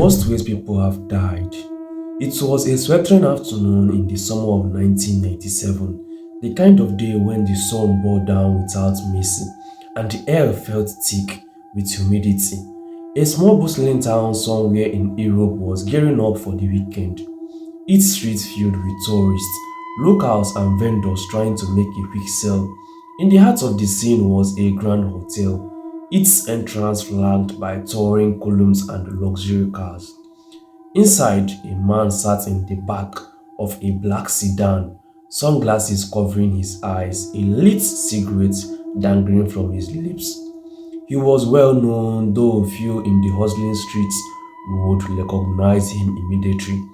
worst ways people have died. It was a sweltering afternoon in the summer of 1997, the kind of day when the sun bore down without mercy and the air felt thick with humidity. A small bustling town somewhere in Europe was gearing up for the weekend, its streets filled with tourists, locals and vendors trying to make a quick sale. In the heart of the scene was a grand hotel, its entrance flanked by towering columns and luxury cars. Inside, a man sat in the back of a black sedan, sunglasses covering his eyes, a lit cigarette dangling from his lips. He was well known, though few in the hustling streets would recognize him immediately.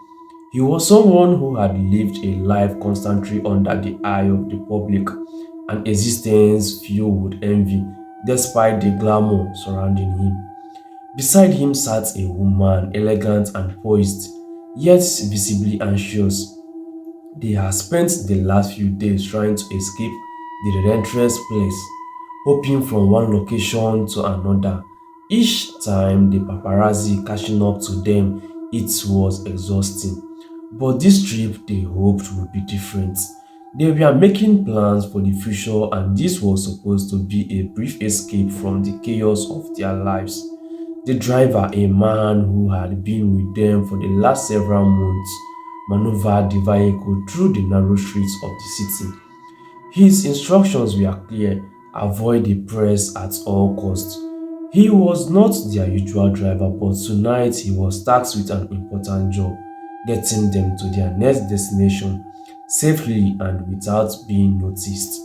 He was someone who had lived a life constantly under the eye of the public, an existence few would envy, despite the glamour surrounding him. Beside him sat a woman, elegant and poised, yet visibly anxious. They had spent the last few days trying to escape the relentless place, hopping from one location to another. Each time the paparazzi catching up to them, it was exhausting. But this trip they hoped would be different. They were making plans for the future, and this was supposed to be a brief escape from the chaos of their lives. The driver, a man who had been with them for the last several months, maneuvered the vehicle through the narrow streets of the city. His instructions were clear: avoid the press at all costs. He was not their usual driver, but tonight he was tasked with an important job: getting them to their next destination safely and without being noticed.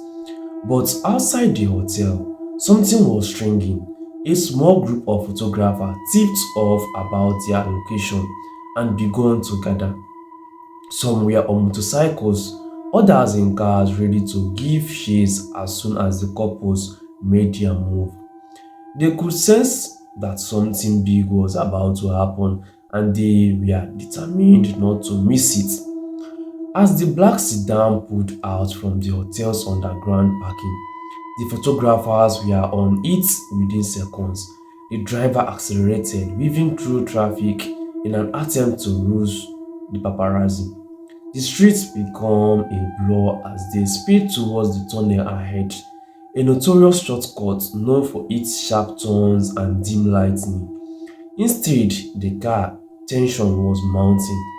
But outside the hotel, something was stringing. A small group of photographers tipped off about their location and began to gather. Some were on motorcycles, others in cars ready to give chase as soon as the couples made their move. They could sense that something big was about to happen, and they were determined not to miss it. As the black sedan pulled out from the hotel's underground parking, the photographers were on it within seconds. The driver accelerated, weaving through traffic in an attempt to rouse the paparazzi. The streets became a blur as they sped towards the tunnel ahead, a notorious shortcut known for its sharp turns and dim lighting. Instead, the car tension was mounting.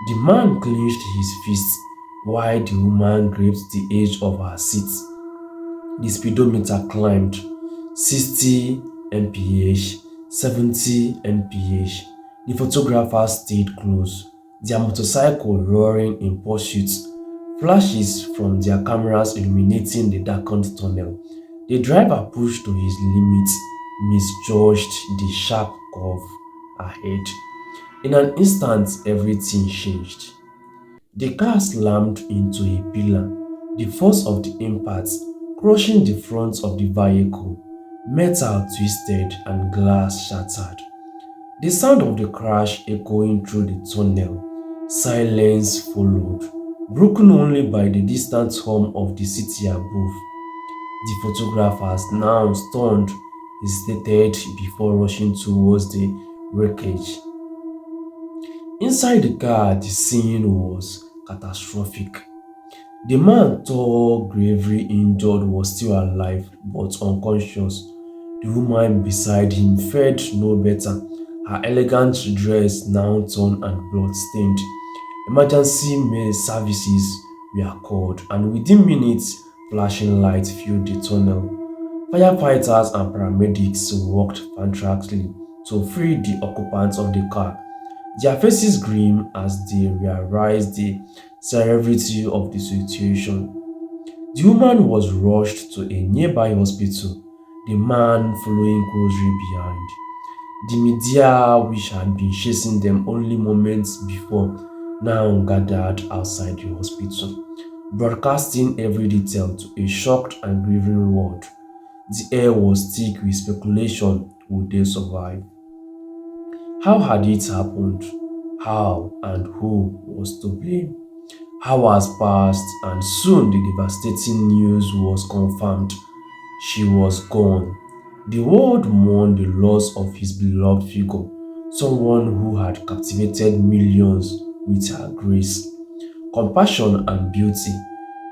The man clenched his fists while the woman gripped the edge of her seat. The speedometer climbed 60 mph, 70 mph. The photographers stayed close, their motorcycle roaring in pursuit, flashes from their cameras illuminating the darkened tunnel. The driver pushed to his limit, misjudged the sharp curve ahead. In an instant, everything changed. The car slammed into a pillar, the force of the impact crushing the front of the vehicle. Metal twisted and glass shattered. The sound of the crash echoing through the tunnel. Silence followed, broken only by the distant hum of the city above. The photographers, now stunned, hesitated before rushing towards the wreckage. Inside the car, the scene was catastrophic. The man, tall, gravely injured, was still alive but unconscious. The woman beside him fared no better, her elegant dress now torn and blood-stained. Emergency services were called, and within minutes, flashing lights filled the tunnel. Firefighters and paramedics worked frantically to free the occupants of the car, their faces grim as they realized the severity of the situation. The woman was rushed to a nearby hospital, the man following closely behind. The media, which had been chasing them only moments before, now gathered outside the hospital, broadcasting every detail to a shocked and grieving world. The air was thick with speculation: would they survive? How had it happened? How and who was to blame? Hours passed, and soon the devastating news was confirmed. She was gone. The world mourned the loss of his beloved figure, someone who had captivated millions with her grace, compassion, and beauty.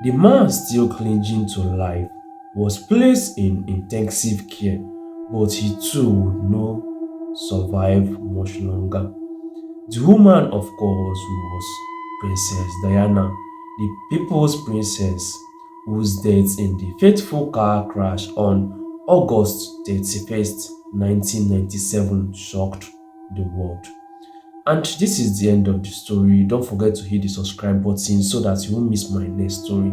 The man, still clinging to life, was placed in intensive care, but he too would not survive much longer. The woman, of course, was Princess Diana, the people's princess, whose death in the fateful car crash on August 31st, 1997 shocked the world. And this is the end of the story. Don't forget to hit the subscribe button so that you won't miss my next story.